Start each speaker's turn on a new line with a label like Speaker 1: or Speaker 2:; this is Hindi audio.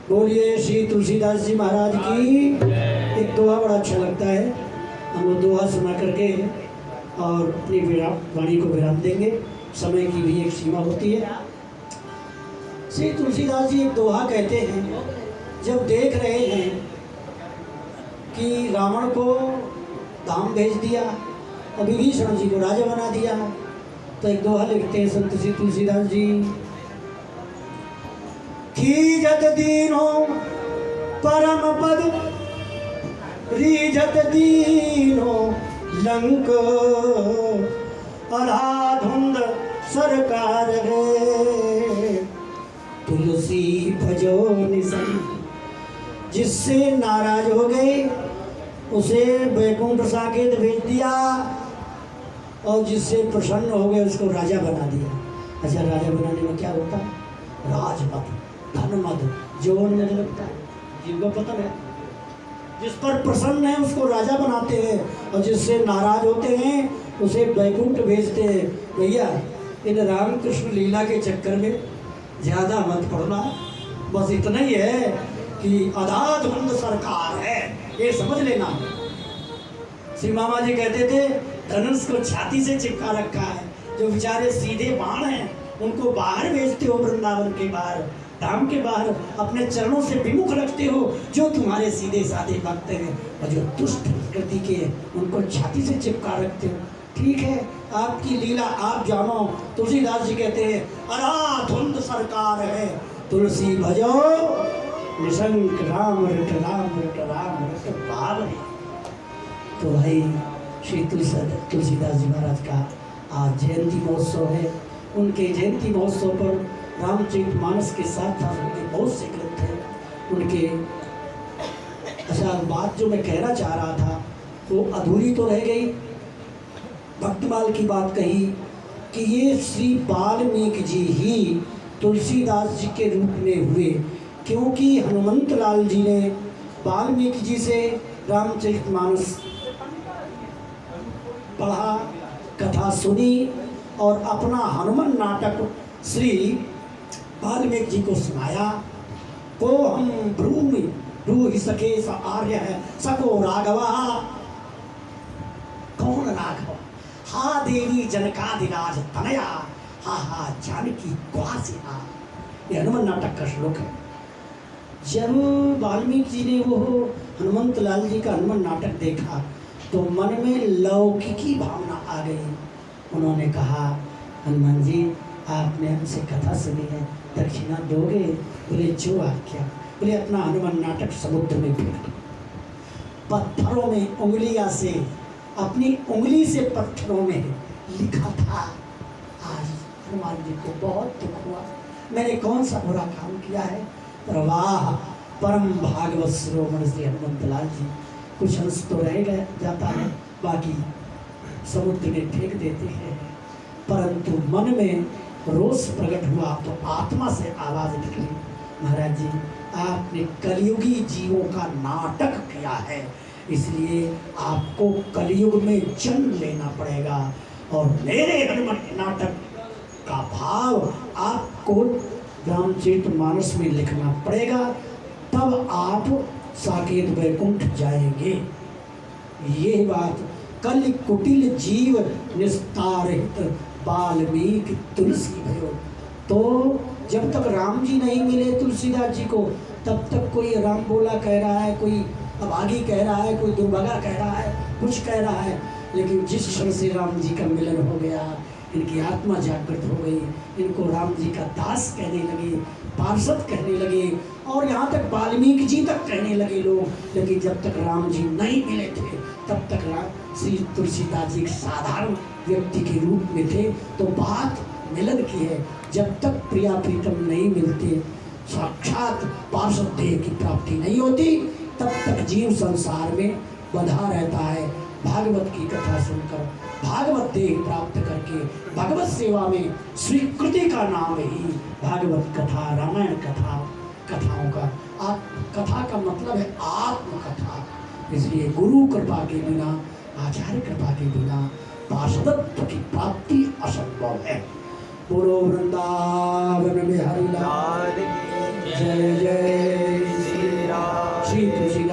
Speaker 1: बोलिए श्री तुलसीदास जी महाराज की। एक दोहा बड़ा अच्छा लगता है, हम वो दोहा सुना करके और अपनी वाणी को विराम देंगे। समय की भी एक सीमा होती है। श्री तुलसीदास जी एक दोहा कहते हैं, जब देख रहे हैं कि रावण को धाम भेज दिया और विभीषण जी को राजा बना दिया, तो एक दोहा लिखते हैं संत श्री तुलसीदास जी। कीजत दीनो परम पद रीजत दीनो लंक, अधाधुंध सरकार है तुलसी भजो निसंग। जिससे नाराज हो गए उसे बैकुंठ साकेत भेज दिया, और जिससे प्रसन्न हो गए उसको राजा बना दिया। अच्छा, राजा बनाने में क्या होता है? राजपद, धनमद, जौन में लगता है, जीव को पता है। जिस पर प्रसन्न है उसको राजा बनाते हैं, और जिससे नाराज होते हैं उसे बैकुंठ भेजते हैं। भैया, इन रामकृष्ण लीला के चक्कर में ज़्यादा मत पड़ना। बस इतना ही है कि अधाधुंध सरकार है, ये समझ लेना। श्री मामा जी कहते थे धनुष को छाती से चिपका रखा है। जो बेचारे सीधे बाण हैं उनको बाहर भेजते हो, वृंदावन के बाहर, धाम के बाहर, अपने चरणों से विमुख रखते हो जो तुम्हारे सीधे साधे भक्त हैं, और जो दुष्ट प्रकृति के उनको छाती से चिपका रखते हो। ठीक है, आपकी लीला आप जानो। तुलसीदास जी कहते हैं अनाधुंध सरकार है तुलसी भजो निशंक, राम रट राम रट राम रट बावरी। तो भाई श्री तुलसीदास जी महाराज का आज जयंती महोत्सव है। उनके जयंती महोत्सव पर रामचरितमानस के साथ साथ उनके बहुत से ग्रंथ हैं उनके। अच्छा, बात जो मैं कहना चाह रहा था वो अधूरी तो रह गई। भक्तमाल की बात कही कि ये श्री वाल्मीकि जी ही तुलसीदास जी के रूप में हुए, क्योंकि हनुमंत लाल जी ने वाल्मीकि जी से रामचरितमानस पढ़ा, कथा सुनी और अपना हनुमान नाटक श्री वाल्मीकि जी को सुनाया। को हम ब्रूमि ब्रूहि सके स आर्य है सको राघवा। कौन राघव? हा देवी जनकादिराज तनया, हा जानकी क्वासिहा। ये हनुमान नाटक का श्लोक है। जब वाल्मीकि जी ने वो हनुमंत लाल जी का हनुमान नाटक देखा तो मन में लौकिकी भावना आ गई। उन्होंने कहा, हनुमान जी आपने हमसे कथा सुनी है, दक्षिणा दोगे? बोले जो आज्ञा। बोले अपना हनुमान नाटक समुद्र में फेंक। पत्थरों में उंगलियां से, अपनी उंगली से पत्थरों में लिखा था। आज हनुमान जी को बहुत दुख हुआ, मैंने कौन सा बुरा काम किया है। पर वाह, परम भागवत शिरोमणि श्री हनुमंत लाल जी, कुछ अंश तो रह गया जाता है, बाकी समुद्र में फेंक देते हैं। परंतु मन में रोष प्रकट हुआ तो आत्मा से आवाज निकली, महाराज जी आपने कलयुगी जीवों का नाटक किया है, इसलिए आपको कलयुग में जन्म लेना पड़ेगा और मेरे हनुमान नाटक का भाव आपको रामचरितमानस में लिखना पड़ेगा, तब आप साकेत वैकुंठ जाएंगे। ये बात कल कुटिल जीव निस्तारित वाल्मीकि तुलसी भयो। तो जब तक राम जी नहीं मिले तुलसीदास जी को, तब तक कोई राम बोला कह रहा है, कोई अभागी कह रहा है, कोई दुर्भागा कह रहा है, कुछ कह रहा है। लेकिन जिस क्षण से राम जी का मिलन हो गया, इनकी आत्मा जागृत हो गई, इनको राम जी का दास कहने लगे, पार्षद कहने लगे, और यहाँ तक वाल्मीकि जी तक कहने लगे लोग। लेकिन जब तक राम जी नहीं मिले थे तब तक श्री तुलसीदास जी एक साधारण व्यक्ति के रूप में थे। तो बात मिलन की है, जब तक प्रिया प्रीतम नहीं मिलते, साक्षात पार्षद देह की प्राप्ति नहीं होती, तब तक जीव संसार में बंधा रहता है। भागवत की कथा सुनकर, भागवत देह प्राप्त करके, भगवत सेवा में स्वीकृति का नाम ही भागवत कथा, रामायण कथा, कथाओं का कथा का मतलब है आत्मकथा। इसलिए गुरु कृपा के बिना, आचार्य कृपा के बिना पार्षदत्व की प्राप्ति असंभव है। बोलो वृंदावन बिहारी लाल की जय जय। श्री तुलसी